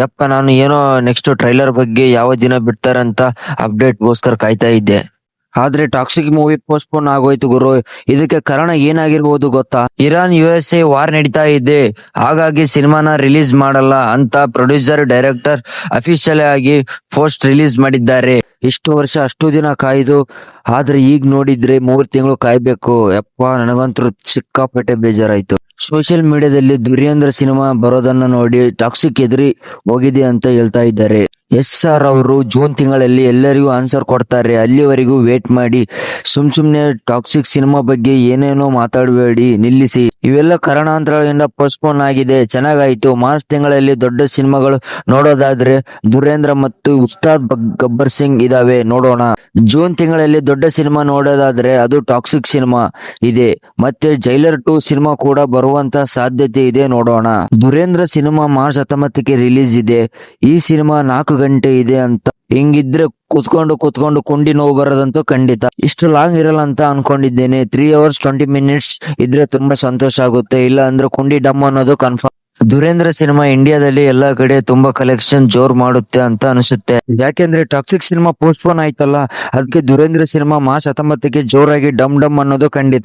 ಯಪ್ಪ ನಾನು ಏನೋ ನೆಕ್ಸ್ಟ್ ಟ್ರೈಲರ್ ಬಗ್ಗೆ ಯಾವ ದಿನ ಬಿಡ್ತಾರಂತ ಅಪ್ಡೇಟ್ಗೋಸ್ಕರ ಕಾಯ್ತಾ ಇದ್ದೆ. ಆದ್ರೆ ಟಾಕ್ಸಿಕ್ ಮೂವಿ ಪೋಸ್ಟ್ಪೋನ್ ಆಗೋಯ್ತು ಗುರು. ಇದಕ್ಕೆ ಕಾರಣ ಏನಾಗಿರ್ಬೋದು ಗೊತ್ತಾ? ಇರಾನ್ USA ವಾರ್ ನಡೀತಾ ಇದೆ, ಹಾಗಾಗಿ ಸಿನಿಮಾನ ರಿಲೀಸ್ ಮಾಡಲ್ಲ ಅಂತ ಪ್ರೊಡ್ಯೂಸರ್ ಡೈರೆಕ್ಟರ್ ಅಫಿಷಿಯಲ್ ಆಗಿ ಪೋಸ್ಟ್ ರಿಲೀಸ್ ಮಾಡಿದ್ದಾರೆ. ಇಷ್ಟು ವರ್ಷ ಅಷ್ಟು ದಿನ ಕಾಯ್ದು, ಆದ್ರೆ ಈಗ ನೋಡಿದ್ರೆ 3 ತಿಂಗಳು ಕಾಯ್ಬೇಕು. ಯಪ್ಪ ನನಗಂತೂ ಸಿಕ್ಕಾಪಟ್ಟೆ ಬೇಜಾರಾಯ್ತು. ಸೋಷಿಯಲ್ ಮೀಡಿಯಾದಲ್ಲಿ ಧುರೇಂದ್ರ ಸಿನಿಮಾ ಬರೋದನ್ನ ನೋಡಿ ಟಾಕ್ಸಿಕ್ ಎದುರಿ ಹೋಗಿದೆ ಅಂತ ಹೇಳ್ತಾ ಇದ್ದಾರೆ. SR ಅವರು ಜೂನ್ ತಿಂಗಳಲ್ಲಿ ಎಲ್ಲರಿಗೂ ಆನ್ಸರ್ ಕೊಡ್ತಾರೆ, ಅಲ್ಲಿವರೆಗೂ ವೇಟ್ ಮಾಡಿ. ಸುಮ್ನೆ ಟಾಕ್ಸಿಕ್ ಸಿನಿಮಾ ಬಗ್ಗೆ ಏನೇನೋ ಮಾತಾಡಬೇಡಿ, ನಿಲ್ಲಿಸಿ. ಇವೆಲ್ಲ ಕಾರಣಾಂತರಗಳಿಂದ ಪೋಸ್ಟ್ಪೋನ್ ಆಗಿದೆ. ಚೆನ್ನಾಗಾಯ್ತು. ಮಾರ್ಚ್ ತಿಂಗಳಲ್ಲಿ ದೊಡ್ಡ ಸಿನಿಮಾಗಳು ನೋಡೋದಾದ್ರೆ ಧುರೇಂದ್ರ ಮತ್ತು ಉಸ್ತಾದ್ ಗಬ್ಬರ್ ಸಿಂಗ್ ಇದಾವೆ, ನೋಡೋಣ. ಜೂನ್ ತಿಂಗಳಲ್ಲಿ ದೊಡ್ಡ ಸಿನಿಮಾ ನೋಡೋದಾದ್ರೆ ಅದು ಟಾಕ್ಸಿಕ್ ಸಿನಿಮಾ ಇದೆ. ಮತ್ತೆ ಜೈಲರ್ 2 ಸಿನಿಮಾ ಕೂಡ ಬರುವಂತ ಸಾಧ್ಯತೆ ಇದೆ, ನೋಡೋಣ. ಧುರೇಂದ್ರ ಸಿನಿಮಾ ಮಾರ್ಚ್ 19ಕ್ಕೆ ರಿಲೀಸ್ ಇದೆ. ಈ ಸಿನಿಮಾ 4 ಗಂಟೆ ಇದೆ ಅಂತ. ಹಿಂಗಿದ್ರೆ ಕೂತ್ಕೊಂಡು ಕುಂಡಿ ನೋವು ಬರೋದಂತೂ ಖಂಡಿತ. ಇಷ್ಟು ಲಾಂಗ್ ಇರಲ್ಲ ಅಂತ ಅನ್ಕೊಂಡಿದ್ದೇನೆ. 3 hours 20 minutes ಇದ್ರೆ ತುಂಬಾ ಸಂತೋಷ ಆಗುತ್ತೆ. ಇಲ್ಲ ಅಂದ್ರೆ ಕುಂಡಿ ಡಮ್ ಅನ್ನೋದು ಕನ್ಫರ್ಮ್. ಧುರೇಂದ್ರ ಸಿನಿಮಾ ಇಂಡಿಯಾದಲ್ಲಿ ಎಲ್ಲಾ ಕಡೆ ತುಂಬಾ ಕಲೆಕ್ಷನ್ ಜೋರ್ ಮಾಡುತ್ತೆ ಅಂತ ಅನಿಸುತ್ತೆ. ಯಾಕೆಂದ್ರೆ ಟಾಕ್ಸಿಕ್ ಸಿನಿಮಾ ಪೋಸ್ಟ್ಪೋನ್ ಆಯ್ತಲ್ಲ, ಅದಕ್ಕೆ ಧುರೇಂದ್ರ ಸಿನಿಮಾ ಮಾರ್ಚ್ 19ಕ್ಕೆ ಜೋರಾಗಿ ಡಮ್ ಅನ್ನೋದು ಖಂಡಿತ.